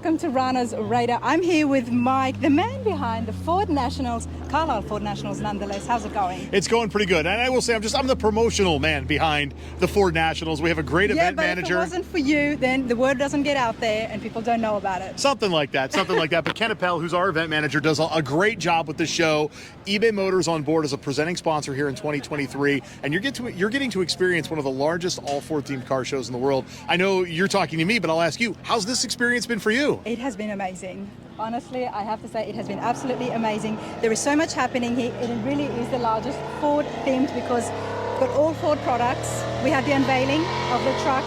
welcome to Rana's Radar. I'm here with Mike, the man behind the Ford Nationals, Carlisle Ford Nationals nonetheless. How's it going? It's going pretty good. And I will say, I'm the promotional man behind the Ford Nationals. We have a great event manager. If it wasn't for you, then the word doesn't get out there and people don't know about it. Something like that. But Ken Appel, who's our event manager, does a great job with the show. eBay Motors on board as a presenting sponsor here in 2023. And you're getting to experience one of the largest all-Ford themed car shows in the world. I know you're talking to me, but I'll ask you, how's this experience been for you? It has been amazing. Honestly, I have to say it has been absolutely amazing. There is so much happening here. It really is the largest Ford themed because we've got all Ford products. We had the unveiling of the truck.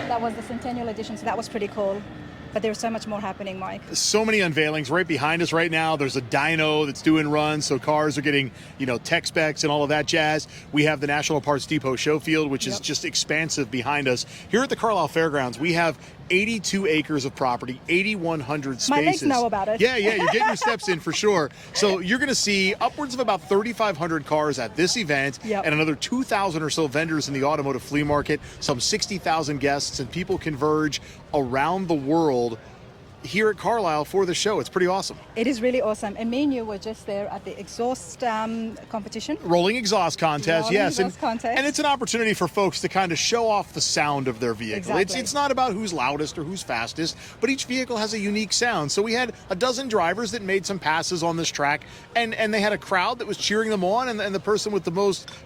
That was the Centennial Edition, so that was pretty cool. But there's so much more happening, Mike. So many unveilings right behind us right now. There's a dyno that's doing runs, so cars are getting, tech specs and all of that jazz. We have the National Parts Depot show field, which is just expansive behind us. Here at the Carlisle Fairgrounds, we have 82 acres of property, 8,100 spaces. My legs know about it. Yeah, you're getting your steps in for sure. So you're going to see upwards of about 3,500 cars at this event and another 2,000 or so vendors in the automotive flea market, some 60,000 guests, and people converge around the world here at Carlisle for the show. It's pretty awesome. It is really awesome. And me and you were just there at the exhaust competition. Rolling exhaust contest, yes. Contest. And it's an opportunity for folks to kind of show off the sound of their vehicle. Exactly. It's not about who's loudest or who's fastest, but each vehicle has a unique sound. So we had a dozen drivers that made some passes on this track, and they had a crowd that was cheering them on, and the person with the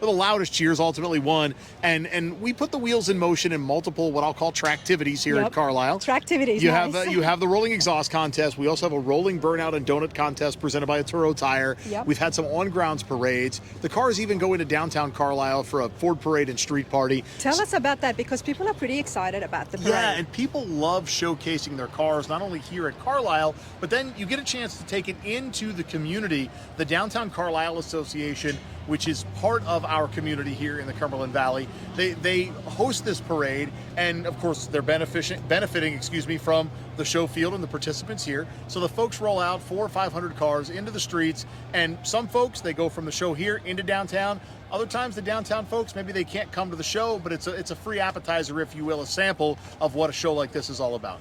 loudest cheers ultimately won. And we put the wheels in motion in multiple what I'll call tracktivities here at Carlisle. Tracktivities, you nice. have you have the rolling exhaust contest. We also have a rolling burnout and donut contest presented by a Turo Tire. We've had some on-grounds parades. The cars even go into downtown Carlisle for a Ford parade and street party. Tell us about that, because people are pretty excited about the parade. Yeah, and people love showcasing their cars, not only here at Carlisle, but then you get a chance to take it into the community. The Downtown Carlisle Association, which is part of our community here in the Cumberland Valley, they host this parade, and of course they're benefiting from the show field and the participants here. So the folks roll out 400 or 500 cars into the streets, and some folks, they go from the show here into downtown. Other times the downtown folks, maybe they can't come to the show, but it's a free appetizer, if you will, a sample of what a show like this is all about.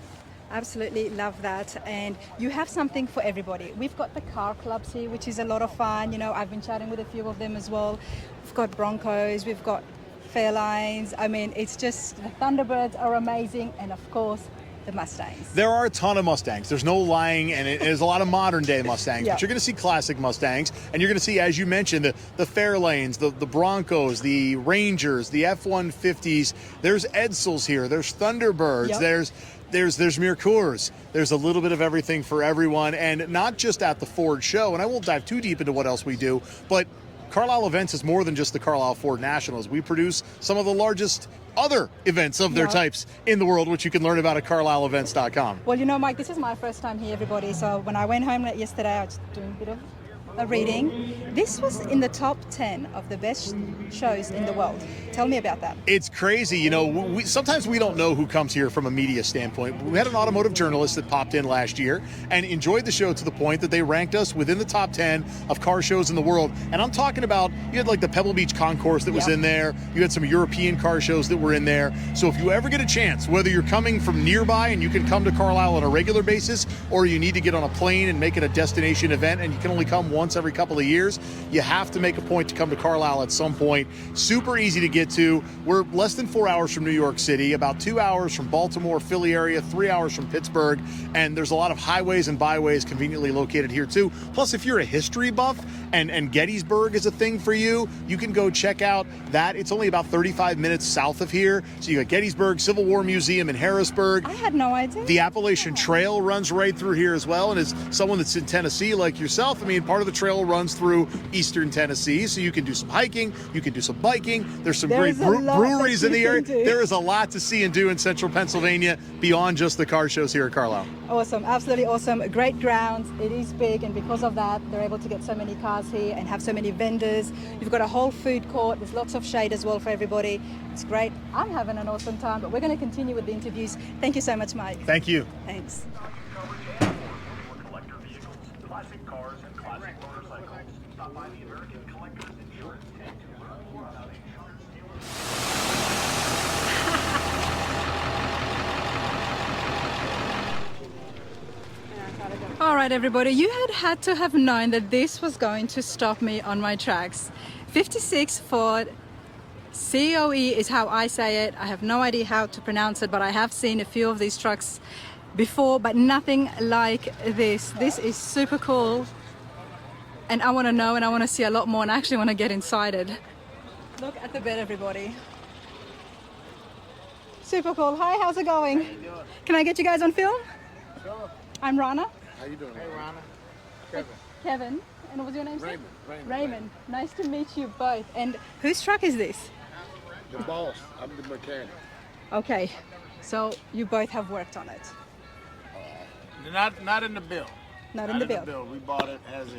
Absolutely love that. And you have something for everybody. We've got the car clubs here, which is a lot of fun. I've been chatting with a few of them as well. We've got Broncos, we've got Fairlanes. I mean, it's just, the Thunderbirds are amazing. And of course, the Mustangs. There are a ton of Mustangs. There's no lying, and it is a lot of modern day Mustangs. But you're going to see classic Mustangs, and you're going to see, as you mentioned, the Fairlanes, the Broncos, the Rangers, the F150s. There's Edsels here. There's Thunderbirds. There's Mercures. There's a little bit of everything for everyone, and not just at the Ford show. And I won't dive too deep into what else we do, but Carlisle Events is more than just the Carlisle Ford Nationals. We produce some of the largest other events of their types in the world, which you can learn about at carlisleevents.com. Well, Mike, this is my first time here, everybody. So when I went home yesterday, I was doing a bit of a reading. This was in the top 10 of the best shows in the world. Tell me about that. It's crazy. Sometimes we don't know who comes here from a media standpoint. We had an automotive journalist that popped in last year and enjoyed the show to the point that they ranked us within the top 10 of car shows in the world. And I'm talking about, you had like the Pebble Beach Concourse that was in there. You had some European car shows that were in there. So if you ever get a chance, whether you're coming from nearby and you can come to Carlisle on a regular basis, or you need to get on a plane and make it a destination event and you can only come once every couple of years, you have to make a point to come to Carlisle at some point. Super easy to get to. We're less than 4 hours from New York City, about 2 hours from Baltimore, Philly area, 3 hours from Pittsburgh, and there's a lot of highways and byways conveniently located here too. Plus, if you're a history buff and Gettysburg is a thing for you, you can go check out that. It's only about 35 minutes south of here. So you got Gettysburg, Civil War Museum in Harrisburg. I had no idea. The Appalachian Trail runs right through here as well, and as someone that's in Tennessee like yourself, I mean, part of the trail runs through eastern Tennessee, so you can do some hiking, you can do some biking. There's some great breweries in the area. There is a lot to see and do in central Pennsylvania beyond just the car shows here at Carlisle. Awesome, absolutely awesome. Great grounds. It is big, and because of that, they're able to get so many cars here and have so many vendors. You've got a whole food court. There's lots of shade as well for everybody. It's great. I'm having an awesome time, but we're going to continue with the interviews. Thank you so much, Mike. Thank you. Thanks. Collector vehicles, classic cars, and classic motorcycles. Stop by the American Collectors Insurance Tent to learn more about insurance dealers. right, everybody, you had to have known that this was going to stop me on my tracks. 56 Ford COE is how I say it. I have no idea how to pronounce it, but I have seen a few of these trucks before, but nothing like this. This is super cool, and I want to know and I want to see a lot more, and I actually want to get inside it. Look at the bed, everybody. Super cool. Hi, how's it going? How you doing? Can I get you guys on film? Sure. I'm Rana. How you doing? Hey, Rana. Kevin. Kevin. And what was your name? sir? Raymond. Raymond. Nice to meet you both. And whose truck is this? The boss. I'm the mechanic. Okay, so you both have worked on it. Not in the bill. Not in the build. We bought it as is.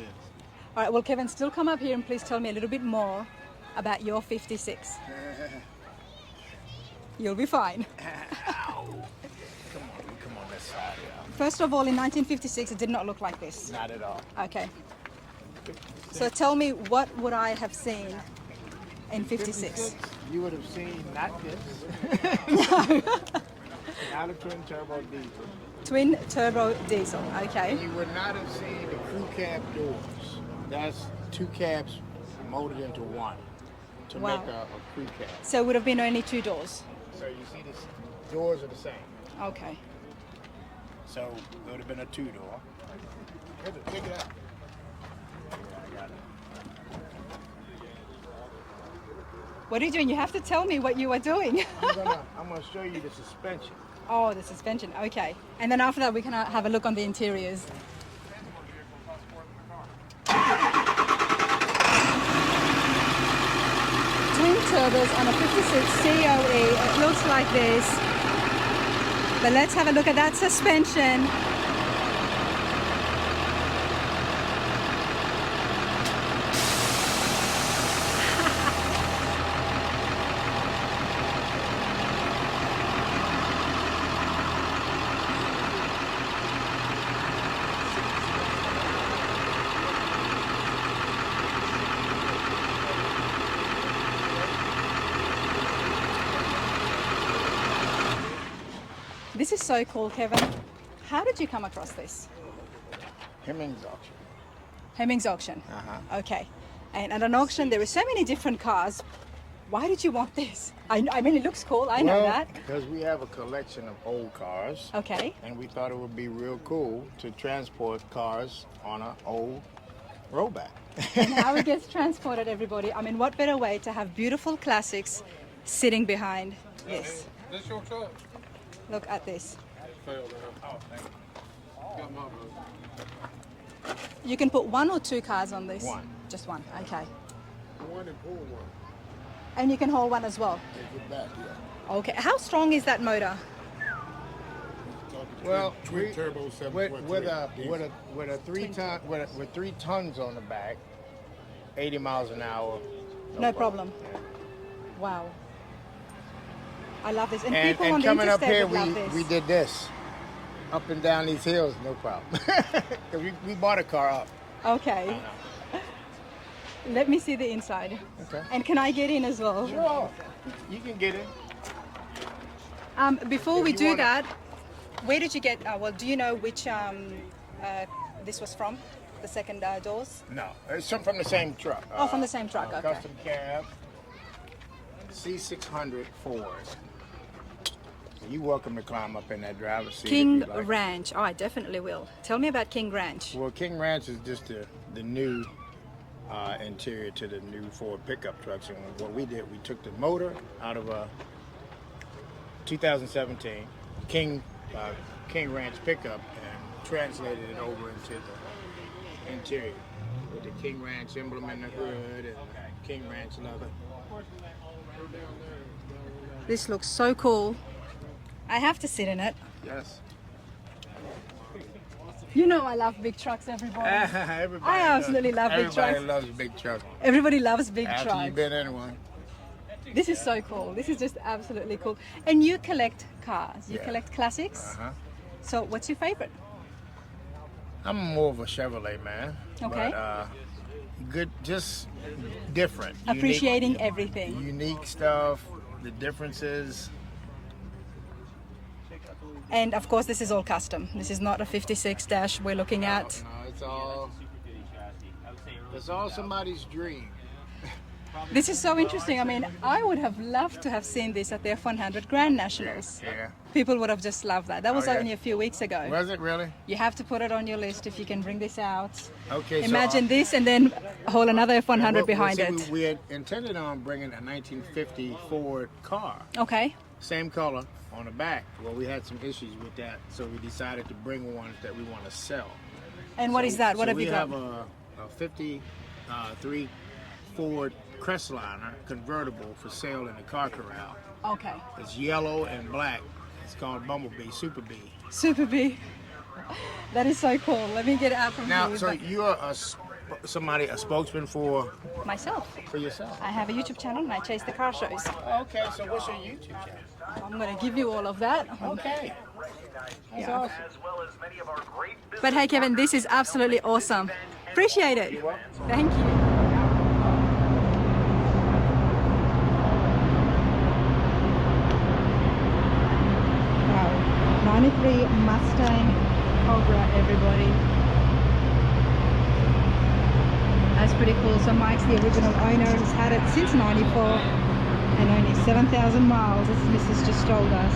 All right, well, Kevin, still come up here and please tell me a little bit more about your 56. You'll be fine. Ow. Come on this side. Yeah. First of all, in 1956, it did not look like this. Not at all. Okay. So tell me, what would I have seen in 56? You would have seen not this. Not a twin turbo diesel. Twin turbo diesel, okay. And you would not have seen the crew cab doors. That's two cabs molded into one to Wow. make a crew cab. So it would have been only 2 doors. So you see the doors are the same. Okay. So it would have been a 2-door. Check it out. I got it. What are you doing? You have to tell me what you are doing. I'm gonna show you the suspension. Oh, the suspension, okay. And then after that, we can have a look on the interiors. Twin turbos on a 56 COE. It looks like this. But let's have a look at that suspension. This is so cool, Kevin. How did you come across this? Hemmings auction. Hemmings auction. Uh-huh. Okay. And at an auction, there were so many different cars. Why did you want this? I mean, it looks cool. I know that. Because we have a collection of old cars. Okay. And we thought it would be real cool to transport cars on an old rollback. And how it gets transported, everybody. I mean, what better way to have beautiful classics sitting behind this? This your truck? Look at this. Failed. Oh, thank you. Got my vote. You can put 1 or 2 cars on this? One. Just 1, okay. One and pull one. And you can haul 1 as well? Take it back, yeah. Okay. How strong is that motor? Well, Twin turbo with 7.3. a 3-ton with 3 tons on the back, 80 miles an hour. No problem. Wow. I love this. And people on And the coming up interstate here, would love this. we did this, up and down these hills, no problem. 'Cause we bought a car up. Okay. Let me see the inside. Okay. And can I get in as well? Sure, you can get it. Before If we you do wanna- that, where did you get? Well, do you know which this was from? The second doors? No, it's from the same truck. Oh, from the same truck, okay. Custom cab, C600 Ford. You're welcome to climb up in that driver's seat. if King you'd like. Ranch. Oh, I definitely will. Tell me about King Ranch. Well, King Ranch is just the new interior to the new Ford pickup trucks. And what we did, we took the motor out of a 2017 King Ranch pickup and translated it over into the interior with the King Ranch emblem in the hood and King Ranch leather. This looks so cool. I have to sit in it. Yes. You know I love big trucks, everybody. Everybody I absolutely love big trucks. Everybody loves big trucks. Everybody loves big After trucks. you've been in one. This is so cool. This is just absolutely cool. And you collect cars. You Yeah. collect classics. Uh-huh. So what's your favorite? I'm more of a Chevrolet man. Okay. But, good, just different. Appreciating everything. Unique stuff, the differences. And of course, this is all custom. This is not a 56 dash we're looking at. No, it's all somebody's dream. This is so interesting. I mean, I would have loved to have seen this at the F100 Grand Nationals. Yeah. People would have just loved that. That was Oh, yeah. only a few weeks ago. Was it really? You have to put it on your list if you can bring this out. Okay. Imagine this and then hold another F100 behind it. We had intended on bringing a 1950 Ford car, Okay. same color on the back. Well, we had some issues with that, so we decided to bring one that we want to sell. And what is that? What have you got? We have a 53 Ford Crestliner convertible for sale in the car corral. Okay. It's yellow and black. It's called Bumblebee, Super Bee. Super B. That is so cool. Let me get it out from Now, here. so you're a spokesman for Myself. yourself. I have a YouTube channel and I chase the car shows. Okay, so what's your YouTube channel? I'm going to give you all of that. Okay. That's Yeah. awesome. as well as many of our great But hey, Kevin, this is absolutely awesome. Appreciate it. Thank you. Wow. 93 Mustang Cobra, everybody. That's pretty cool. So Mike's the original owner. He's had it since 94 and only 7,000 miles, as Mrs. just told us.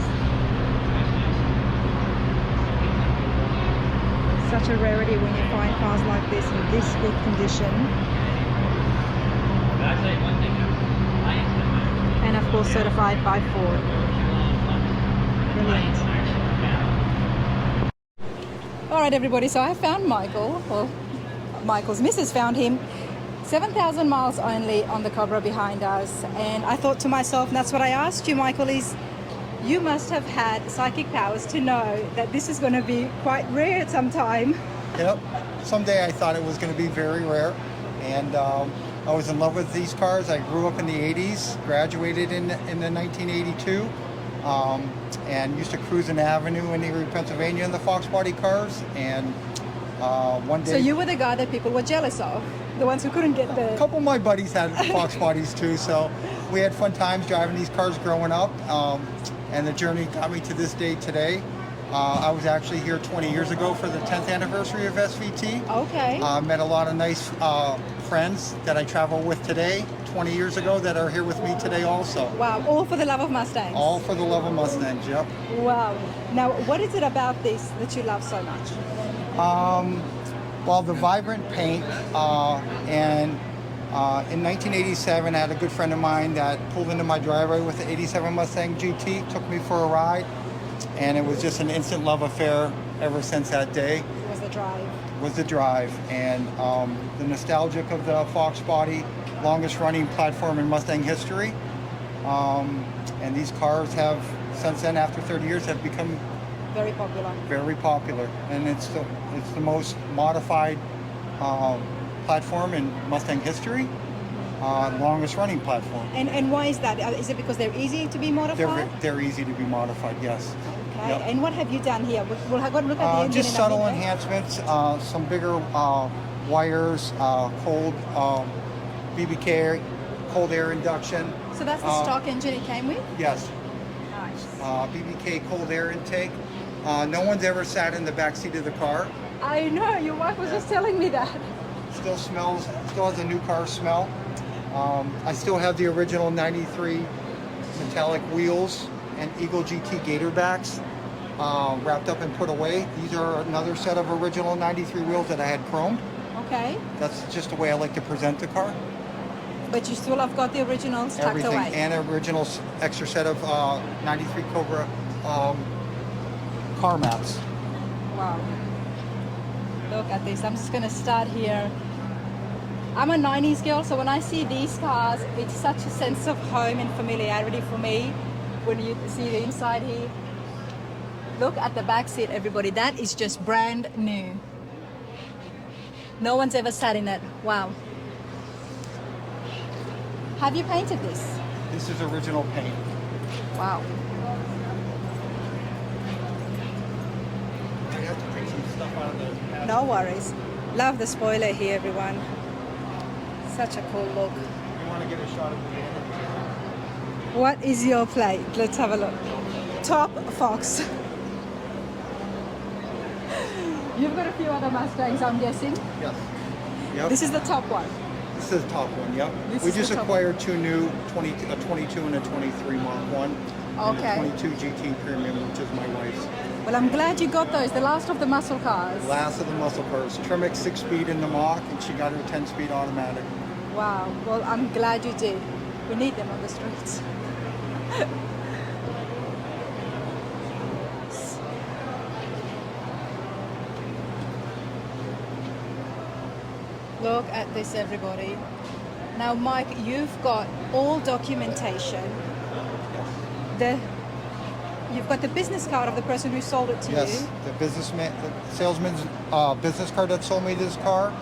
Such a rarity when you find cars like this in this good condition. And of course certified by Ford. Brilliant. Alright everybody, so I found Michael, well Michael's missus found him. 7,000 miles only on the Cobra behind us, and I thought to myself, and that's what I asked you, Michael, is you must have had psychic powers to know that this is going to be quite rare at some time. Yep. Someday I thought it was going to be very rare, and I was in love with these cars. I grew up in the 80s, graduated in the 1982, and used to cruise an avenue in Erie, Pennsylvania in the Fox body cars, and one day... So you were the guy that people were jealous of, the ones who couldn't get the... A couple of my buddies had Fox bodies too, so we had fun times driving these cars growing up, and the journey got me to this day today. I was actually here 20 years ago for the 10th anniversary of SVT. Okay. Met a lot of nice friends that I travel with today, 20 years ago, that are here with me today also. Wow, all for the love of Mustangs. All for the love of Mustangs, yep. Wow. Now, what is it about this that you love so much? Well, the vibrant paint, and in 1987, I had a good friend of mine that pulled into my driveway with the 87 Mustang GT, took me for a ride, and it was just an instant love affair ever since that day. It was the drive. Was the drive, and the nostalgic of the Fox body, longest running platform in Mustang history. And these cars have, since then, after 30 years, have become Very popular. very popular, and it's the most modified platform in Mustang history, longest running platform. And why is that? Is it because they're easy to be modified? They're easy to be modified, yes. Okay. Yep. And what have you done here? We'll have a look at the engine. Just in a subtle minute. enhancements, some bigger wires, cold BBK, cold air induction. So that's the stock engine it came with? Yes. Nice. BBK cold air intake. No one's ever sat in the back seat of the car. I know, your wife was just telling me that. Still has a new car smell. I still have the original 93 metallic wheels and Eagle GT Gator backs wrapped up and put away. These are another set of original 93 wheels that I had chromed. Okay. That's just the way I like to present the car. But you still have got the originals tucked Everything, away. and an original extra set of 93 Cobra car mats. Wow. Look at this. I'm just going to start here. I'm a 90s girl, so when I see these cars, it's such a sense of home and familiarity for me when you see the inside here. Look at the back seat, everybody. That is just brand new. No one's ever sat in it. Wow. Have you painted this? This is original paint. Wow. I have to take some stuff out of the... No worries. Love the spoiler here, everyone. Such a cool look. You want to get a shot of the end? What is your plate? Let's have a look. Top Fox. You've got a few other Mustangs, I'm guessing. Yes. Yep. This is the top one. This is the top one, yep. This We is the just top acquired two new, a 22 and a 23 Mark 1. Okay. And a 22 GT Premium, which is my wife's. Well, I'm glad you got those, the last of the muscle cars. Last of the muscle cars. Tremec 6-speed in the Mach, and she got her 10-speed automatic. Wow, well, I'm glad you did. We need them on the streets. Look at this, everybody. Now, Mike, you've got all documentation. You've got the business card of the person who sold it to Yes, you. the salesman's business card that sold me this car,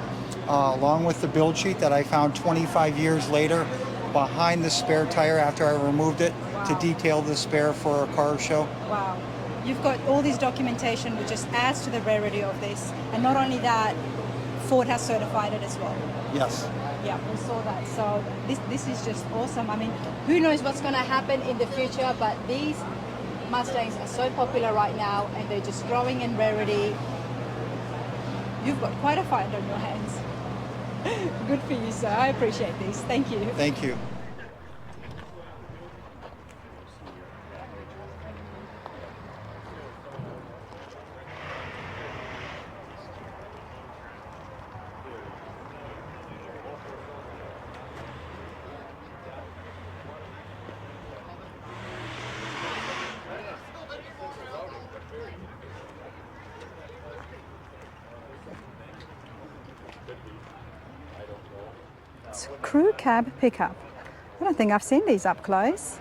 along with the build sheet that I found 25 years later behind the spare tire after I removed it to detail the spare for a car show. Wow. You've got all this documentation which just adds to the rarity of this. And not only that, Ford has certified it as well. Yes. Yeah, we saw that. So this is just awesome. I mean, who knows what's going to happen in the future, but these Mustangs are so popular right now and they're just growing in rarity. You've got quite a find on your hands. Good for you, sir. I appreciate this. Thank you. Thank you. It's a crew cab pickup. I don't think I've seen these up close.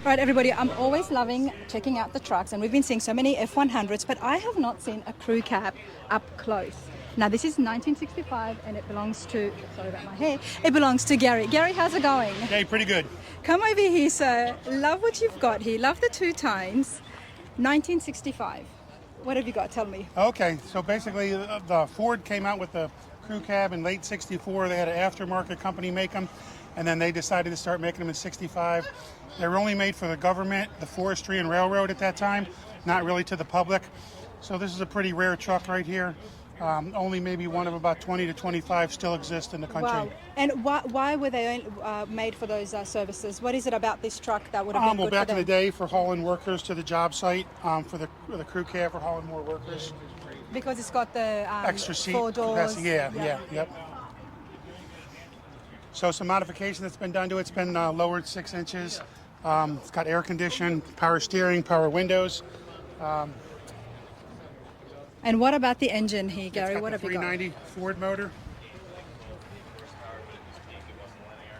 Right, everybody, I'm always loving checking out the trucks, and we've been seeing so many F100s, but I have not seen a crew cab up close. Now, this is 1965, and it belongs to, sorry about my hair, it belongs to Gary. Gary, how's it going? Hey, pretty good. Come over here, sir. Love what you've got here. Love the two times. 1965. What have you got? Tell me. Okay, so basically the Ford came out with the crew cab in late 64. They had an aftermarket company make them, and then they decided to start making them in 65. They were only made for the government, the forestry, and railroad at that time, not really to the public. So this is a pretty rare truck right here. Only maybe one of about 20 to 25 still exist in the country. Wow. And why were they made for those services? What is it about this truck that would have been Well, good back for in the them? day for hauling workers to the job site, for the crew cab for hauling more workers. Because it's got the Extra seat 4 doors. capacity, yep. So some modification that's been done to it. It's been lowered 6 inches. It's got air conditioning, power steering, power windows. And what about the engine here, Gary? It's got What the have you got? 390 Ford motor.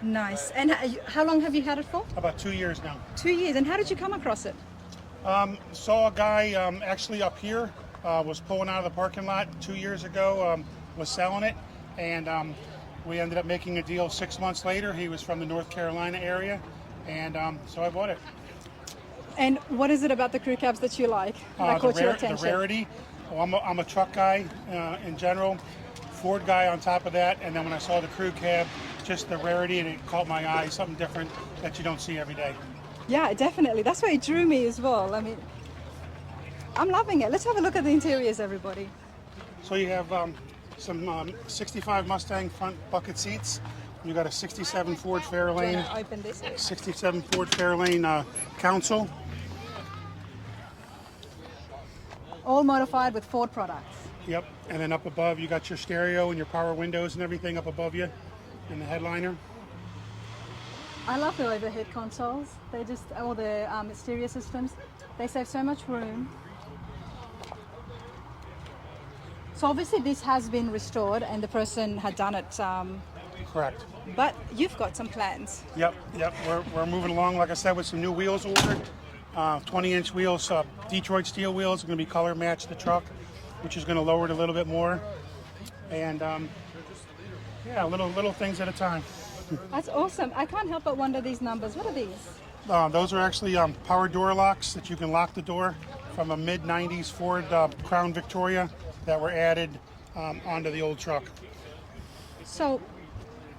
Nice. And how long have you had it for? About 2 years now. 2 years. And how did you come across it? Saw a guy actually up here, was pulling out of the parking lot 2 years ago, was selling it, and we ended up making a deal 6 months later. He was from the North Carolina area, and so I bought it. And what is it about the crew cabs that you like? That caught your attention? The rarity. Well, I'm a truck guy in general, Ford guy on top of that, and then when I saw the crew cab, just the rarity, and it caught my eye, something different that you don't see every day. Yeah, definitely. That's why it drew me as well. I mean, I'm loving it. Let's have a look at the interiors, everybody. So you have some 65 Mustang front bucket seats. You got a 67 Ford Do you Fairlane, want to open this? 67 Ford Fairlane console. All modified with Ford products. Yep, and then up above you got your stereo and your power windows and everything up above you in the headliner. I love the overhead consoles. They just, all the stereo systems, they save so much room. So obviously this has been restored and the person had done it, Correct. but you've got some plans. Yep. We're moving along, like I said, with some new wheels ordered. 20-inch wheels, Detroit steel wheels are going to be color match the truck, which is going to lower it a little bit more. And yeah, little things at a time. That's awesome. I can't help but wonder these numbers. What are these? Those are actually power door locks that you can lock the door from a mid-90s Ford Crown Victoria that were added onto the old truck. So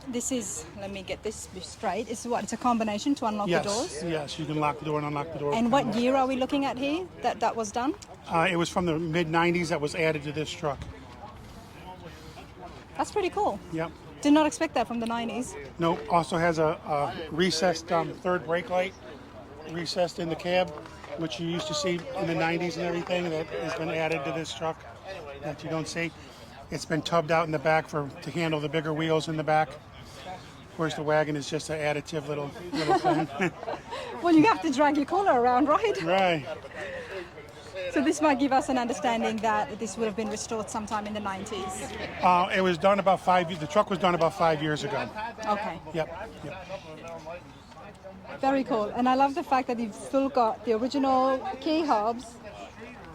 This is, let me get this straight. It's what? It's a combination to unlock the doors? Yes, you can lock the door and unlock the door. And what year are we looking at here that was done? It was from the mid-90s that was added to this truck. That's pretty cool. Yep. Did not expect that from the 90s. Nope. Also has a recessed third brake light, recessed in the cab, which you used to see in the 90s and everything. That has been added to this truck that you don't see. It's been tubbed out in the back to handle the bigger wheels in the back. Of course, the wagon is just an additive little thing. Well, you have to drag your cooler around, right? Right. So this might give us an understanding that this would have been restored sometime in the 90s. It was done about 5 years. The truck was done about 5 years ago. Okay. Yep. Very cool. And I love the fact that you've still got the original key hobs.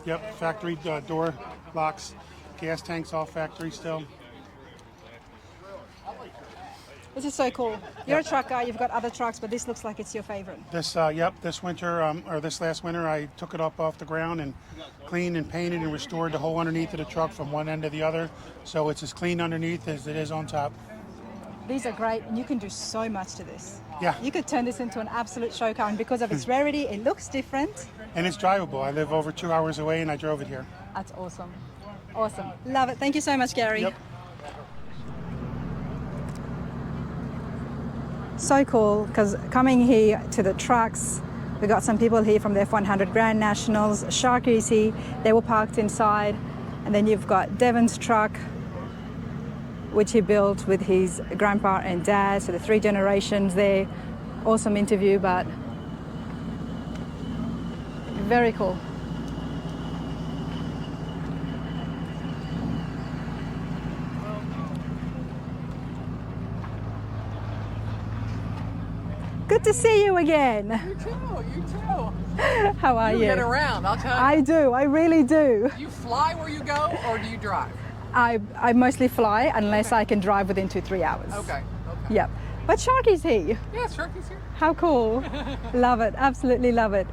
Yep. Factory door locks, gas tanks, all factory still. This is so cool. You're a truck guy, you've got other trucks, but this looks like it's your favorite. This winter, or this last winter, I took it up off the ground and cleaned and painted and restored the whole underneath of the truck from one end to the other. So it's as clean underneath as it is on top. These are great, and you can do so much to this. Yeah. You could turn this into an absolute show car, and because of its rarity, it looks different. And it's drivable. I live over 2 hours away, and I drove it here. That's awesome. Awesome. Love it. Thank you so much, Gary. Yep. So cool, because coming here to the trucks, we got some people here from the F100 Grand Nationals, Sharky's here, they were parked inside, and then you've got Devon's truck, which he built with his grandpa and dad, so the 3 generations there. Awesome interview, but very cool. Good to see you again. You too. How are you? You get around, I'll tell you. I do, I really do. You fly where you go, or do you drive? I mostly fly unless I can drive within 2-3 hours. Okay. Yep. But Sharky's here. Yeah, Sharky's here. How cool. Love it, absolutely love it.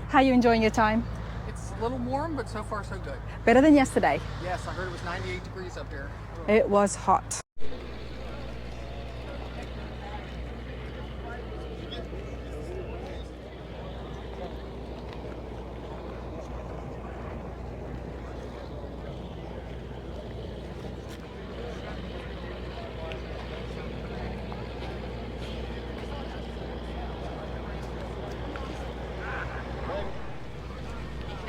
How are you enjoying your time? It's a little warm, but so far so good. Better than yesterday. Yes, I heard it was 98 degrees up here. It was hot.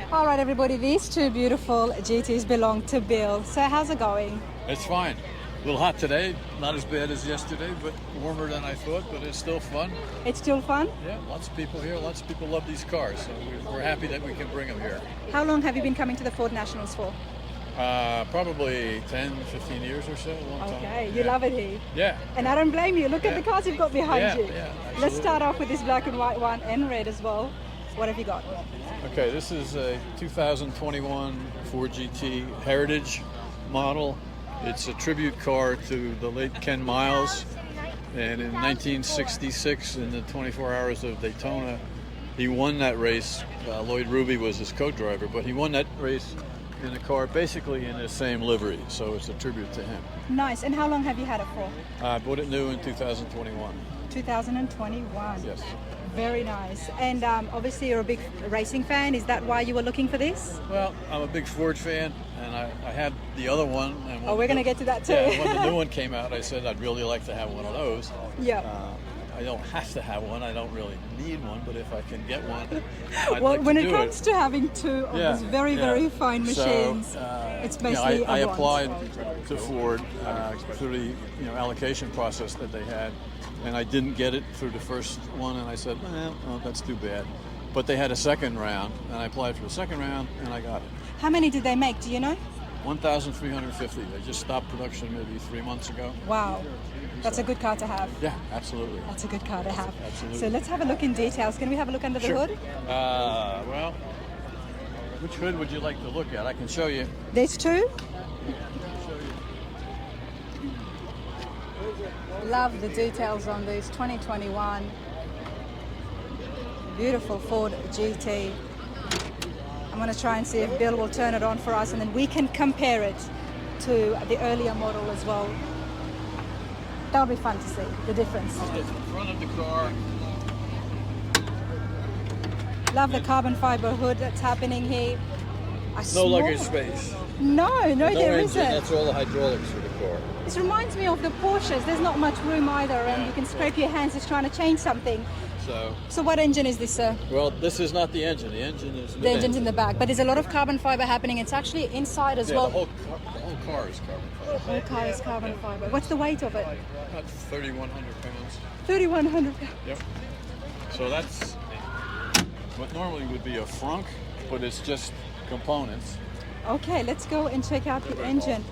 All right, everybody, these 2 beautiful GTs belong to Bill. So how's it going? It's fine. A little hot today, not as bad as yesterday, but warmer than I thought, but it's still fun. It's still fun? Yeah, lots of people here, lots of people love these cars, so we're happy that we can bring them here. How long have you been coming to the Ford Nationals for? Probably 10, 15 years or so, a long time. Okay, you love it here. Yeah. And I don't blame you. Look at the cars you've got behind you. Yeah, Let's start off with this black and white one and red as well. What have you got? Okay, this is a 2021 Ford GT Heritage model. It's a tribute car to the late Ken Miles. And in 1966, in the 24 Hours of Daytona, he won that race. Lloyd Ruby was his co-driver, but he won that race in a car basically in the same livery, so it's a tribute to him. Nice. And how long have you had it for? I bought it new in 2021. 2021. Yes. Very nice. And obviously you're a big racing fan. Is that why you were looking for this? Well, I'm a big Ford fan, and I had the other one. And Oh, we're going to get to that too. Yeah, when the new one came out, I said I'd really like to have one of those. Yeah. I don't have to have one. I don't really need one, but if I can get one, I'd Well, like when to it do comes to having 2 of these very fine machines, it's basically I a want. applied to Ford through the allocation process that they had, and I didn't get it through the first one, and I said, well, that's too bad. But they had a second round, and I applied for the second round, and I got it. How many did they make? Do you know? 1,350. They just stopped production maybe 3 months ago. Wow. That's a good car to have. Yeah, absolutely. That's a good car to have. Absolutely. So let's have a look in details. Can we have a look under the hood? Well, which hood would you like to look at? I can show you. There's 2. Love the details on these. 2021. Beautiful Ford GT. I'm going to try and see if Bill will turn it on for us, and then we can compare it to the earlier model as well. That'll be fun to see, the difference. The front of the car. Love the carbon fiber hood that's happening here. No luggage space. No, there engine. isn't. That's all the hydraulics for the car. This reminds me of the Porsches. There's not much room either, and you can scrape your hands just trying to change something. So what engine is this, sir? Well, this is not the engine. The engine is The engine's in the back, but there's a lot of carbon fiber happening. It's actually inside as well. The whole car is carbon fiber. The whole car is carbon fiber. What's the weight of it? About 3,100 pounds. 3,100. Yep. So that's what normally would be a frunk, but it's just components. Okay, let's go and check out the engine.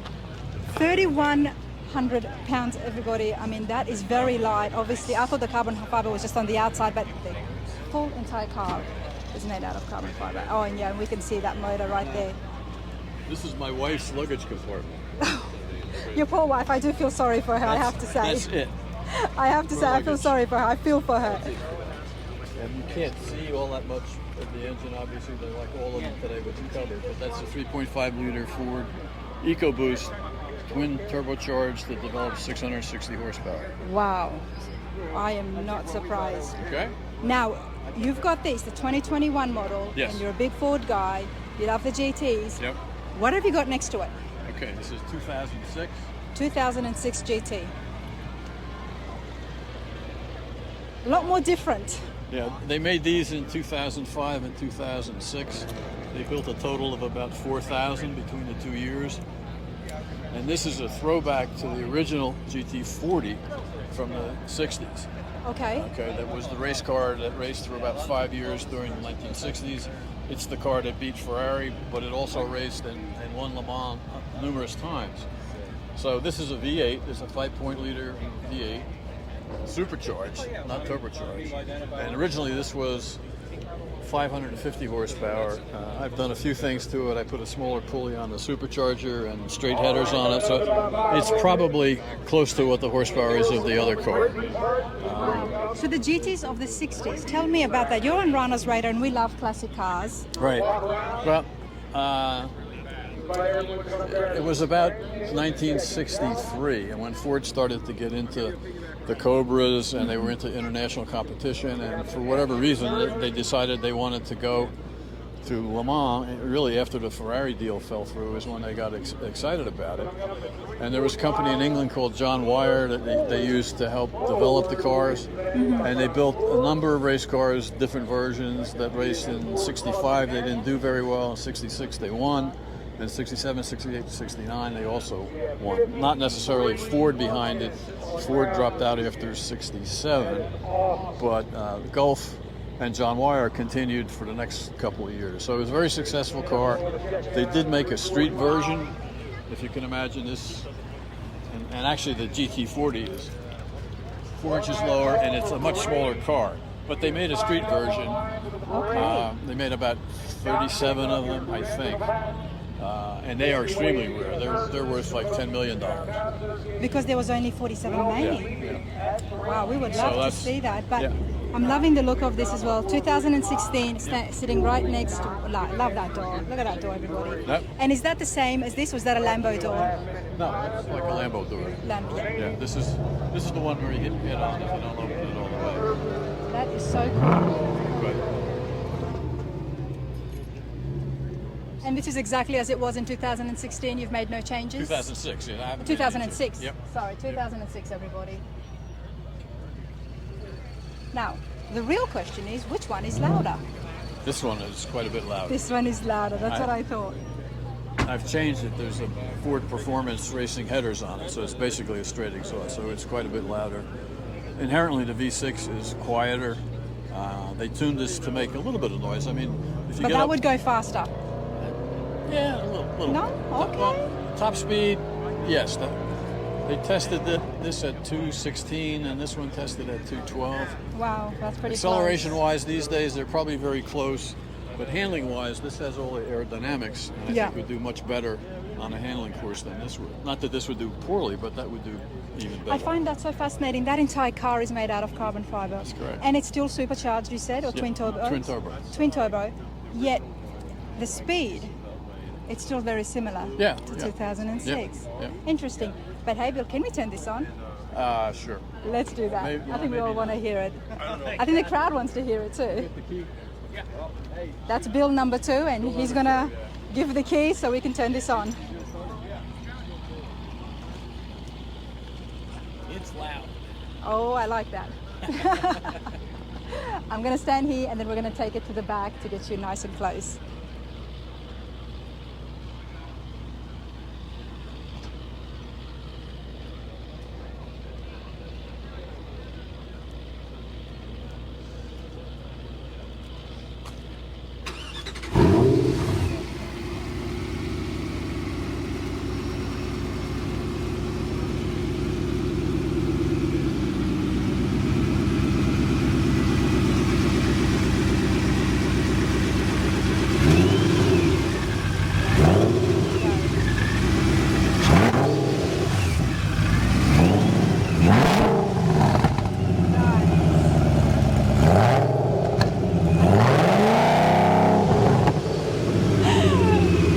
3,100 pounds, everybody. I mean, that is very light. Obviously, I thought the carbon fiber was just on the outside, but the whole entire car is made out of carbon fiber. Oh, and yeah, we can see that motor right there. This is my wife's luggage compartment. Your poor wife, I do feel sorry for her, I have to say. That's it. I have to say, I feel sorry for her. I feel for her. And you can't see all that much of the engine, obviously. They're like all of them today with the cover. But that's a 3.5 liter Ford EcoBoost, twin turbocharged, that develops 660 horsepower. Wow. I am not surprised. Okay. Now, you've got this, the 2021 model, Yes. and you're a big Ford guy. You love the GTs. Yep. What have you got next to it? Okay, this is 2006. 2006 GT. A lot more different. Yeah, they made these in 2005 and 2006. They built a total of about 4,000 between the 2 years. And this is a throwback to the original GT40 from the 60s. Okay. Okay, that was the race car that raced for about 5 years during the 1960s. It's the car that beat Ferrari, but it also raced and won Le Mans numerous times. So this is a V8. It's a 5.0-liter V8, supercharged, not turbocharged. And originally this was 550 horsepower. I've done a few things to it. I put a smaller pulley on the supercharger and straight headers on it, so it's probably close to what the horsepower is of the other car. So the GTs of the 60s, tell me about that. You're on Rana's radar and we love classic cars. Right. Well, it was about 1963, and when Ford started to get into the Cobras and they were into international competition, and for whatever reason they decided they wanted to go to Le Mans. Really after the Ferrari deal fell through is when they got excited about it. And there was a company in England called John Wyer that they used to help develop the cars, and they built a number of race cars, different versions that raced in 65. They didn't do very well. In 66 they won. In 67, 68, 69, they also won. Not necessarily Ford behind it. Ford dropped out after 67, but Gulf and John Wyer continued for the next couple of years. So it was a very successful car. They did make a street version, if you can imagine this. And actually the GT40 is 4 inches lower, and it's a much smaller car. But they made a street version. They made about 37 of them, I think. And they are extremely rare. They're worth like $10 million. Because there was only 47 made. Yeah. Wow, we would love to see that. But yeah. I'm loving the look of this as well. 2016, sitting right next to, love that door. Look at that door, everybody. Yep. And is that the same as this? Was that a Lambo door? No, it's like a Lambo door. Lambo. Yeah, this is the one where you hit your head on if you don't open it all the way. That is so cool. Right. And this is exactly as it was in 2016. You've made no changes? 2006, yeah. I haven't 2006. Yep. Sorry, 2006, everybody. Now, the real question is, which one is louder? This one is quite a bit louder. This one is louder. That's what I thought. I've changed it. There's a Ford Performance racing headers on it, so it's basically a straight exhaust, so it's quite a bit louder. Inherently, the V6 is quieter. They tuned this to make a little bit of noise. I mean, if you But get that up, would go faster. yeah, a little. No? Okay. Well, top speed, yes. They tested this at 216, and this one tested at 212. Wow, that's pretty Acceleration-wise, these days they're probably very close, but handling-wise, this has all the aerodynamics, and I think would do much better on a handling course than this would. Not that this would do poorly, but that would do even better. I find that so fascinating. That entire car is made out of carbon fiber. That's correct. And it's still supercharged, you said, or twin turbo? Twin turbo. Twin turbo. Yet the speed, it's still very similar to 2006. Yeah. Interesting. But hey, Bill, can we turn this on? Sure. Let's do that. Maybe- I think we maybe all want to not. hear it. I think the crowd wants to hear it too. That's bill number 2, and he's going to give the key so we can turn this on. It's loud. Oh, I like that. I'm going to stand here, and then we're going to take it to the back to get you nice and close.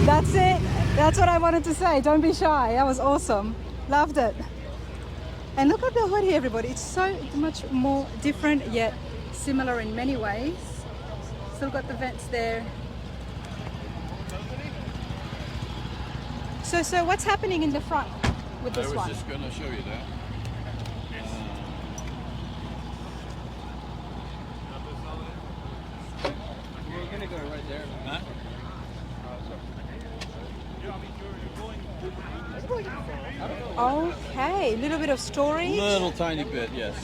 That's it. That's what I wanted to say. Don't be shy. That was awesome. Loved it. And look at the hood here, everybody. It's so much more different yet similar in many ways. Still got the vents there. So what's happening in the front with this I was one? just going to show you that. We're going to go right there. Huh? Okay, a little bit of storage, Little tiny bit, yes.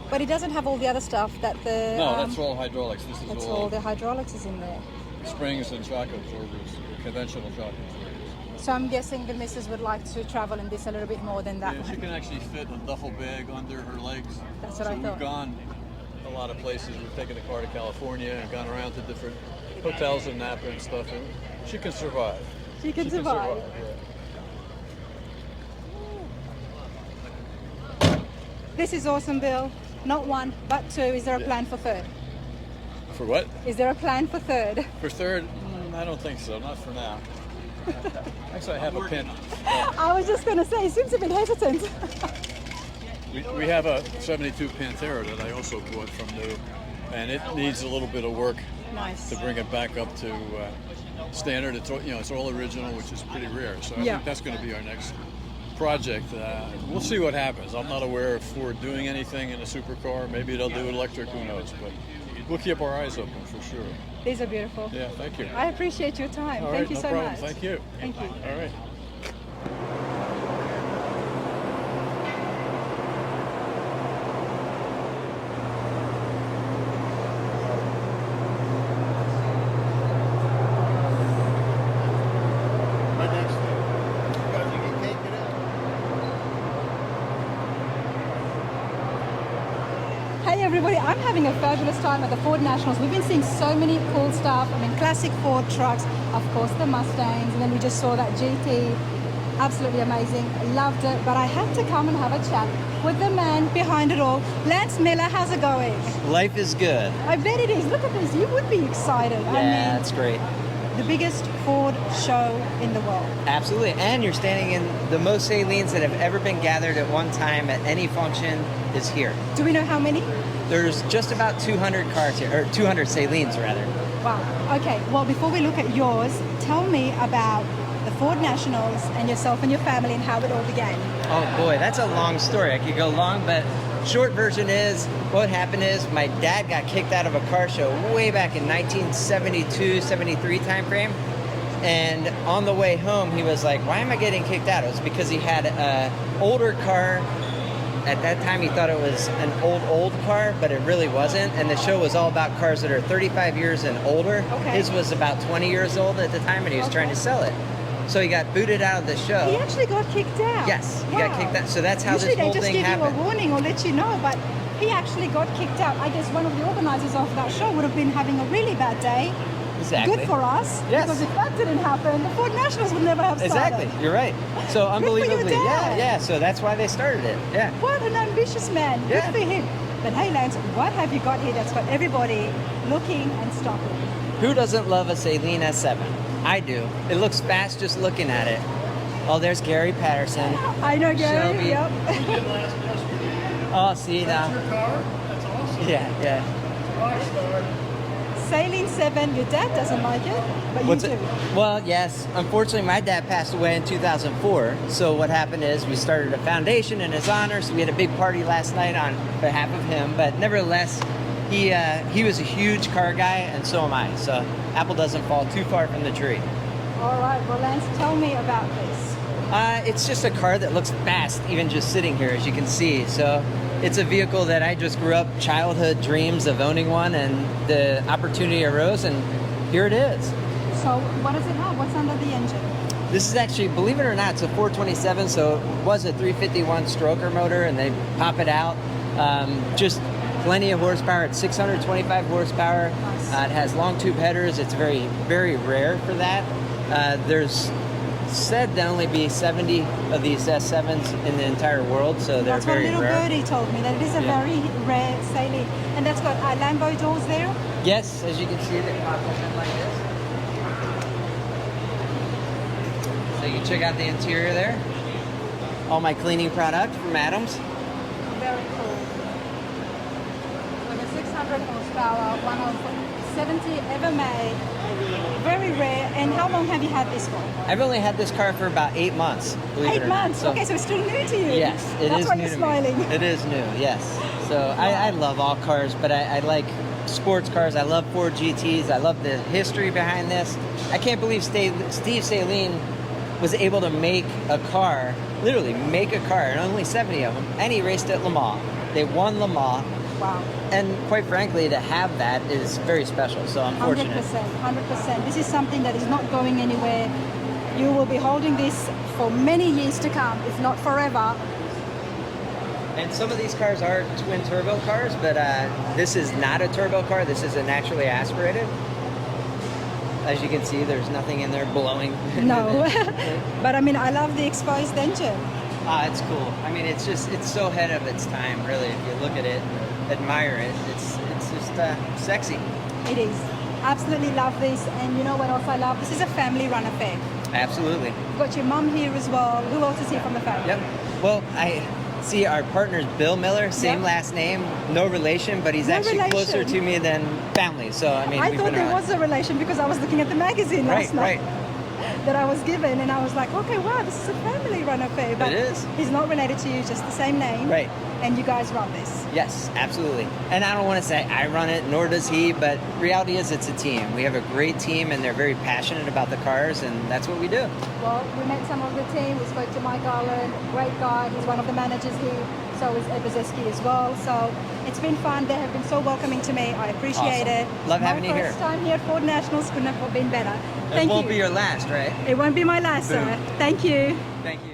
but it doesn't have all the other stuff that the... No, that's all hydraulics. This is that's all all the hydraulics is in there. springs and shock absorbers, conventional shock absorbers. So I'm guessing the missus would like to travel in this a little bit more than that Yeah, she one. can actually fit a duffel bag under her legs. That's what so I thought. We've gone a lot of places. We've taken the car to California and gone around to different hotels in Napa and stuff, and she can survive. She can survive. yeah. This is awesome, Bill. Not 1, but 2. Is there a Yeah. plan for 3rd? For what? Is there a plan for 3rd? For 3rd? I don't think so. Not for now. Actually, I have a pin. I was just going to say, he seems a bit hesitant. We have a 72 Pantera that I also bought from new, and it needs a little bit of work Nice. to bring it back up to standard. It's all, it's all original, which is pretty rare. So I Yeah. think that's going to be our next project. We'll see what happens. I'm not aware of Ford doing anything in a supercar. Maybe they'll do electric. Who knows? But we'll keep our eyes open for sure. These are beautiful. Yeah. Thank you. I appreciate your time. All Thank right, you no so problem. much. Thank you. Thank you. All right. Right next to you. Guys, you can take it out. Hey everybody, I'm having a fabulous time at the Ford Nationals. We've been seeing so many cool stuff. I mean, classic Ford trucks, of course the Mustangs, and then we just saw that GT. Absolutely amazing. Loved it. But I had to come and have a chat with the man behind it all. Lance Miller, how's it going? Life is good. I bet it is. Look at this. You would be excited. Yeah, I mean, that's great. the biggest Ford show in the world. Absolutely. And you're standing in the most Saleen's that have ever been gathered at one time at any function is here. Do we know how many? There's just about 200 cars here, or 200 Saleen's rather. Wow. Okay. Well, before we look at yours, tell me about the Ford Nationals and yourself and your family and how it all began. Oh boy, that's a long story. I could go long, but short version is, what happened is my dad got kicked out of a car show way back in 1972, 73 timeframe. And on the way home, he was like, why am I getting kicked out? It was because he had an older car. At that time, he thought it was an old car, but it really wasn't. And the show was all about cars that are 35 years and older. Okay. His was about 20 years old at the time, and he was trying to sell it. So he got booted out of the show. He actually got kicked out. Yes, he Wow. got kicked out. So that's how Usually this whole they just thing give happened. you a warning or let you know, but he actually got kicked out. I guess one of the organizers of that show would have been having a really bad day. Exactly. Good for us. Yes. Because if that didn't happen, the Ford Nationals would never have started. Exactly, you're right. So unbelievably, your dad. yeah. So that's why they started it. Yeah. What an ambitious man. Yeah. Good for him. But hey, Lance, what have you got here that's got everybody looking and stopping? Who doesn't love a Saleen S7? I do. It looks fast just looking at it. Oh, there's Gary Patterson. I know Gary. Shelby. Yep. Oh, see now. That's your car? That's awesome. Yeah. Saleen 7, your dad doesn't like it, but What's you do. it? Well, yes. Unfortunately, my dad passed away in 2004. So what happened is we started a foundation in his honor. So we had a big party last night on behalf of him. But nevertheless, he was a huge car guy, and so am I. So apple doesn't fall too far from the tree. All right, well, Lance, tell me about this. It's just a car that looks fast, even just sitting here, as you can see. So it's a vehicle that I just grew up childhood dreams of owning one, and the opportunity arose, and here it is. So what does it have? What's under the engine? This is actually, believe it or not, it's a 427, so it was a 351 stroker motor, and they pop it out. Just plenty of horsepower. It's 625 horsepower. Nice. It has long tube headers. It's very, very rare for that. There's said to only be 70 of these S7s in the entire world, so they're That's what very little rare. birdie told me, that it is a very rare Saleen. And that's got Lambo doors there. Yes, as you can see, they pop open like this. So you can check out the interior there. All my cleaning product from Adams. Very cool. With a 600 horsepower, one of 70 ever made. Very rare. And how long have you had this for? I've only had this car for about 8 months, believe it 8 or not. months. Okay, so it's still new to you. Yes, it That's is why new you're to smiling. me. It is new, yes. So I love all cars, but I like sports cars. I love Ford GTs. I love the history behind this. I can't believe Steve Saleen was able to make a car, literally make a car, and only 70 of them, and he raced at Le Mans. They won Le Mans. Wow. And quite frankly, to have that is very special, so I'm fortunate. 100%. This is something that is not going anywhere. You will be holding this for many years to come, if not forever. And some of these cars are twin turbo cars, but this is not a turbo car. This is a naturally aspirated. As you can see, there's nothing in there blowing. No. But I mean, I love the exposed engine. It's cool. I mean, it's so ahead of its time, really. If you look at it, admire it, it's just sexy. It is. Absolutely love this. And you know what else I love? This is a family-run affair. Absolutely. You've got your mum here as well. Who else is here from the family? Yep. Well, I see our partner's Bill Miller, same Yep. last name, no relation, but he's No actually closer relation. to me than family. So, I mean, I we've thought been there around. was a relation because I was looking at the magazine last night. Right. That I was given, and I was like, okay, wow, this is a family-run affair. But It is. He's not related to you, just the same name. Right. And you guys run this. Yes, absolutely. And I don't want to say I run it, nor does he, but reality is it's a team. We have a great team, and they're very passionate about the cars, and that's what we do. Well, we met some of the team. We spoke to Mike Garland, great guy. He's one of the managers here. So is Ed Brzezinski as well. So it's been fun. They have been so welcoming to me. I appreciate Awesome. it. Love having you My here. first time here at Ford Nationals couldn't have been better. Thank It won't you. be your last, right? It won't be my last, sir. Thank you. Thank you.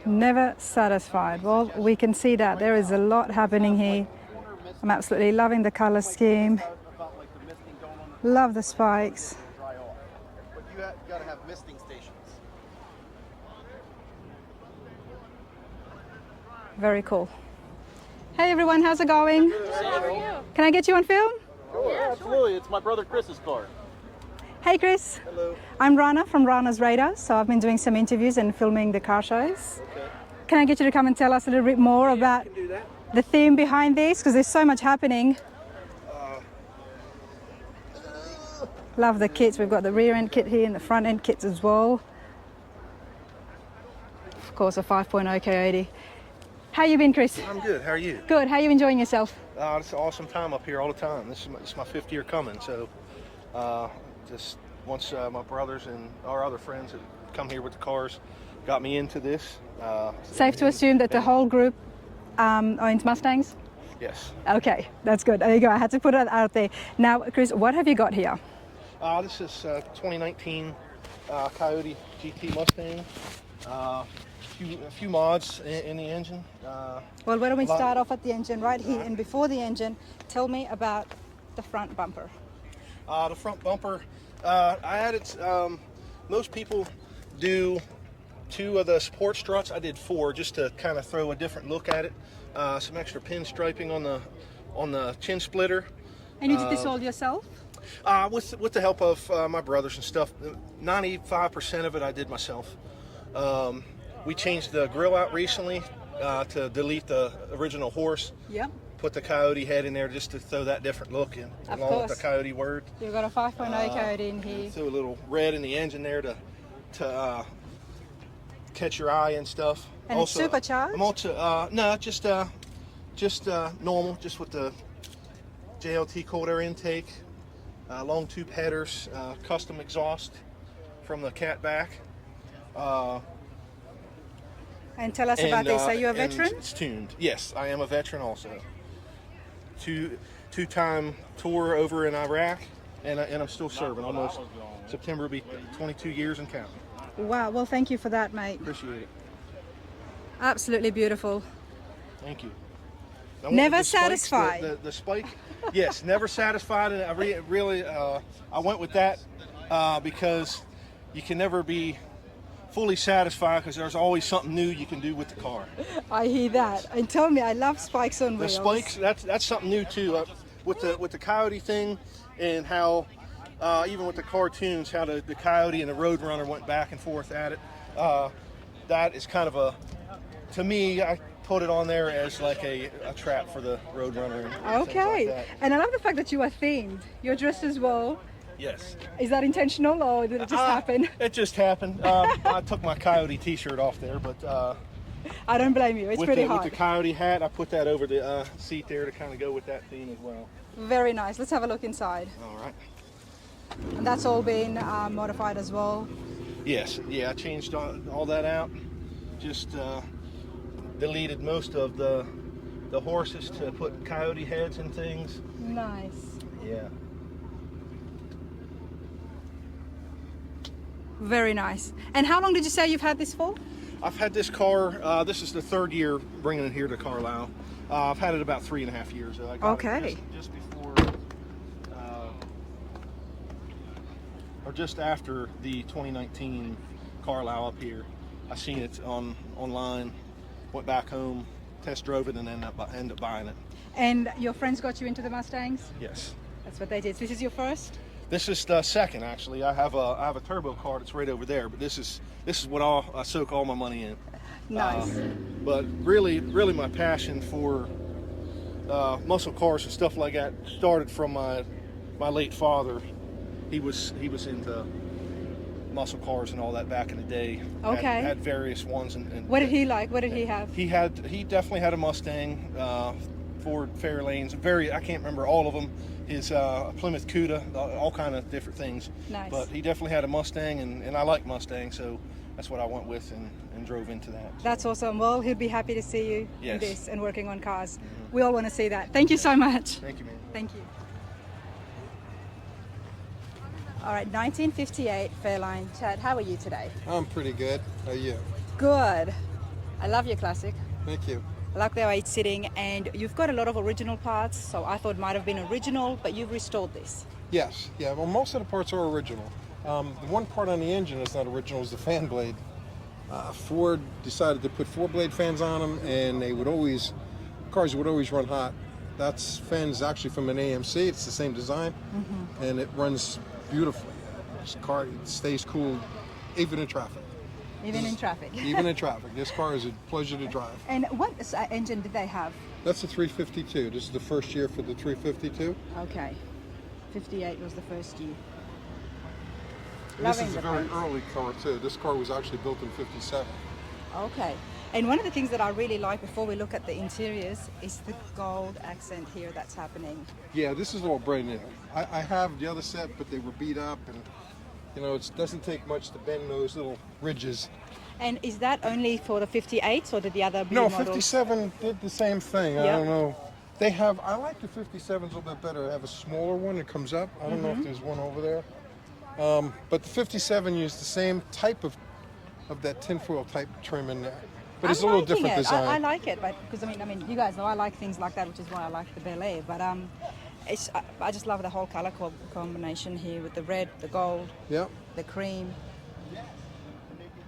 Never satisfied. Well, we can see that there is a lot happening here. I'm absolutely loving the color scheme. Love the spikes. But you got to have misting stations. Very cool. Hey everyone, how's it going? How are you? Can I get you on film? Yeah, absolutely. It's my brother Chris's car. Hey Chris. Hello. I'm Rana from Rana's Radar. So I've been doing some interviews and filming the car shows. Okay. Can I get you to come and tell us a little bit more about the theme behind this? Because there's so much happening. Love the kits. We've got the rear end kit here and the front end kits as well. Of course, a 5.0 Coyote. How you been, Chris? I'm good. How are you? Good. How you enjoying yourself? It's an awesome time up here all the time. This is my 5th year coming. So just once my brothers and our other friends that come here with the cars got me into this. Safe to assume that the whole group owns Mustangs? Yes. Okay, that's good. There you go. I had to put it out there. Now, Chris, what have you got here? This is 2019 Coyote GT Mustang. A few mods in the engine. Well, why don't we start off at the engine right here, and before the engine, tell me about the front bumper. The front bumper, I added, most people do 2 of the support struts. I did 4 just to kind of throw a different look at it. Some extra pin striping on the chin splitter. And you did this all yourself? With the help of my brothers and stuff. 95% of it I did myself. We changed the grill out recently to delete the original horse. Yep. Put the Coyote head in there just to throw that different look in, along with the Coyote word. You've got a 5.0 Coyote in here. Threw a little red in the engine there to catch your eye and stuff. And also, it's supercharged? I'm also, no, just normal, just with the JLT cold air intake, long tube headers, custom exhaust from the cat back. And tell us about this. Are you a veteran? It's tuned. Yes, I am a veteran also. Two-time tour over in Iraq, and I'm still serving. Almost September will be 22 years and counting. Wow. Well, thank you for that, mate. Appreciate it. Absolutely beautiful. Thank you. Never satisfied. The spike, yes, never satisfied. And I really, I went with that because you can never be fully satisfied because there's always something new you can do with the car. I hear that. And tell me, I love spikes on wheels. The spikes, that's something new too. With the Coyote thing, and how even with the cartoons, how the Coyote and the Roadrunner went back and forth at it. That is kind of to me, I put it on there as like a trap for the Roadrunner. Okay. Like and I love the fact that you are themed. You're dressed as well. Yes. Is that intentional, or did it just happen? It just happened. I took my Coyote t-shirt off there, but I don't blame you. It's pretty hard. With the Coyote hat, I put that over the seat there to kind of go with that theme as well. Very nice. Let's have a look inside. All right. And that's all been modified as well? Yes. Yeah, I changed all that out. Just deleted most of the horses to put Coyote heads and things. Nice. Yeah. Very nice. And how long did you say you've had this for? I've had this car, this is the third year bringing it here to Carlisle. I've had it about 3.5 years. I got it just before, or just after the 2019 Carlisle up here. I seen it online, went back home, test drove it, and ended up buying it. And your friends got you into the Mustangs? Yes. That's what they did. This is your first? This is the second, actually. I have a turbo car that's right over there, but this is what I soak all my money in. Nice. But really my passion for muscle cars and stuff like that started from my late father. He was into muscle cars and all that back in the day. Okay. Had various ones. And what did he like? What did he have? He definitely had a Mustang, Ford Fairlanes. I can't remember all of them. His Plymouth Cuda, all kind of different things. Nice. But he definitely had a Mustang, and I like Mustangs, so that's what I went with and drove into that. That's awesome. Well, he'll be happy to see you in Yes. this and working on cars. We all want to see that. Thank you so much. Thank you, man. Thank you. All right, 1958 Fairlane. Chad, how are you today? I'm pretty good. How are you? Good. I love your classic. Thank you. I like the way it's sitting, and you've got a lot of original parts, so I thought it might have been original, but you've restored this. Yes. Yeah. Well, most of the parts are original. The one part on the engine that's not original is the fan blade. Ford decided to put 4-blade fans on them, and cars would always run hot. That's fans actually from an AMC. It's the same design, and it runs beautifully. This car stays cool, even in traffic. Even in traffic. Even in traffic. This car is a pleasure to drive. And what engine did they have? That's a 352. This is the first year for the 352. Okay. 58 was the first year. This is a very early car too. This car was actually built in 57. Okay. And one of the things that I really like before we look at the interiors is the gold accent here that's happening. Yeah, this is all brand new. I have the other set, but they were beat up, and it doesn't take much to bend those little ridges. And is that only for the 58s, or did the other blue No, models? 57 did the same thing. Yep. I don't know. I like the 57s a little bit better. They have a smaller one that comes up. I don't know if there's one over there. But the 57 used the same type of that tinfoil type trim in there. But it's a little different design. I like it, but because I mean, you guys know I like things like that, which is why I like the Bel Air. But I just love the whole color combination here with the red, the gold, the cream.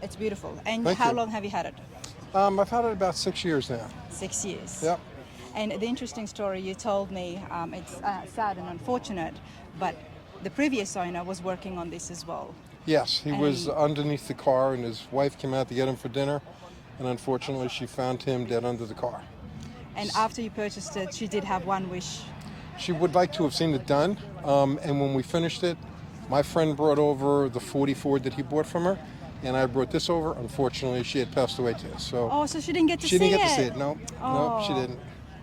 It's beautiful. And how long have you had it? I've had it about 6 years now. 6 years. Yep. And the interesting story you told me, it's sad and unfortunate, but the previous owner was working on this as well. Yes, he was underneath the car, and his wife came out to get him for dinner, and unfortunately she found him dead under the car. And after you purchased it, she did have one wish. She would like to have seen it done, and when we finished it, my friend brought over the 40 Ford that he bought from her, and I brought this over. Unfortunately, she had passed away too. So so she didn't get to see it? She didn't get to see it, no. No, she didn't.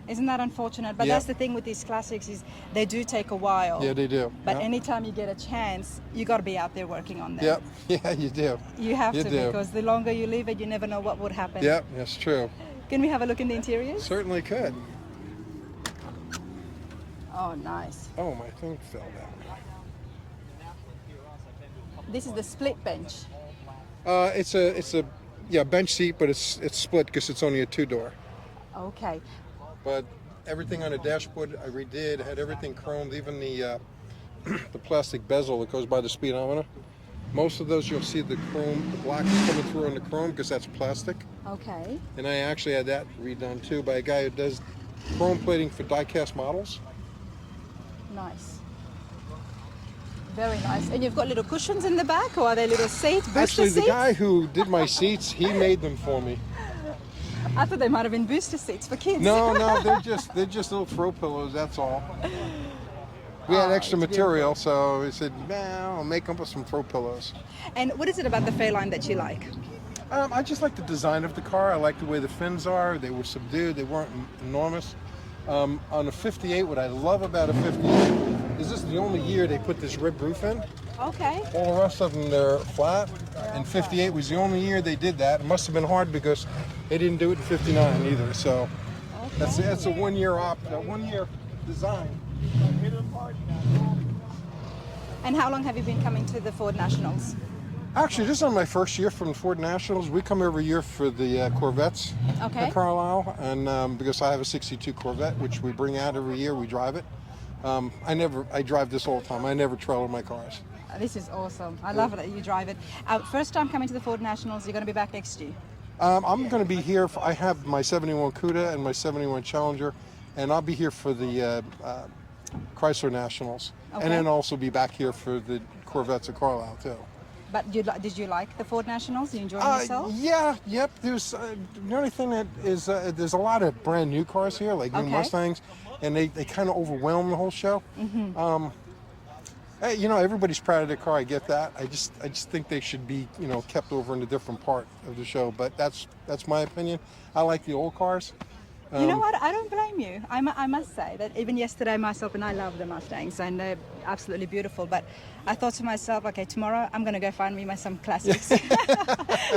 Isn't that unfortunate? But that's the thing with these classics is they do take a while. Yeah, they do. But anytime you get a chance, you got to be out there working on them. Yep, yeah, you do. You have to because the longer you leave it, you never know what would happen. Yep, that's true. Can we have a look in the interiors? Certainly could. Oh, nice. Oh, my thing fell down. This is the split bench. It's a bench seat, but it's split because it's only a 2-door. Okay. But everything on the dashboard I redid, had everything chromed, even the the plastic bezel that goes by the speedometer. Most of those you'll see the chrome, the black is coming through on the chrome because that's plastic. Okay. And I actually had that redone too by a guy who does chrome plating for die-cast models. Nice. Very nice. And you've got little cushions in the back, or are they little seats, booster Actually, the seats? guy who did my seats, he made them for me. I thought they might have been booster seats for kids. No, they're just little throw pillows. That's all. We had extra material, so we said, "Nah, I'll make up with some throw pillows." And what is it about the Fairlane that you like? I just like the design of the car. I like the way the fins are. They were subdued. They weren't enormous. On a 58, what I love about a 58 is this is the only year they put this rib roof in. Okay. All the rest of them, they're flat. And 58 was the only year they did that. It must have been hard because they didn't do it in 59 either. So that's a one-year design. And how long have you been coming to the Ford Nationals? Actually, this is my first year from Ford Nationals. We come every year for the Corvettes at Carlisle, and because I have a 62 Corvette, which we bring out every year, we drive it. I drive this all the time. I never trailer my cars. This is awesome. I love that you drive it. First time coming to the Ford Nationals, you're going to be back next year? I'm going to be here. I have my 71 Cuda and my 71 Challenger, and I'll be here for the Chrysler Nationals, and then also be back here for the Corvettes at Carlisle too. But did you like the Ford Nationals? You enjoying yourself? Yeah, yep. There's the only thing that is there's a lot of brand new cars here, like new Mustangs, and they kind of overwhelm the whole show. Mm-hmm. Hey, everybody's proud of their car. I get that. I just think they should be kept over in a different part of the show. But that's my opinion. I like the old cars. You know what? I don't blame you. I must say that even yesterday myself, and I love the Mustangs, and they're absolutely beautiful. But I thought to myself, okay, tomorrow I'm going to go find me some classics.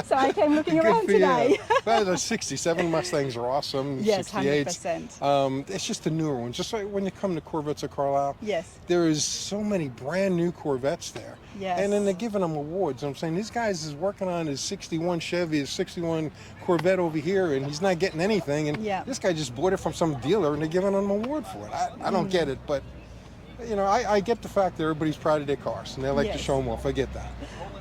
So I came looking around today. Well, the 67 Mustangs are awesome. Yes, 68s. 100%. It's just the newer ones. Just like when you come to Corvettes at Carlisle, yes, there is so many brand new Corvettes there. Yes. And then they're giving them awards. I'm saying these guys is working on his 61 Chevy, his 61 Corvette over here, and he's not getting anything. And this guy just bought it from some dealer, and they're giving him an award for it. I don't get it, but I get the fact that everybody's proud of their cars, and they like to show them off. I get that.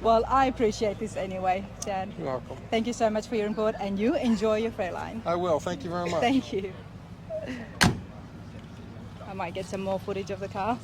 Well, I appreciate this anyway, Dan. You're welcome. Thank you so much for your input, and you enjoy your Fairlane. I will. Thank you very much. Thank you. I might get some more footage of the car.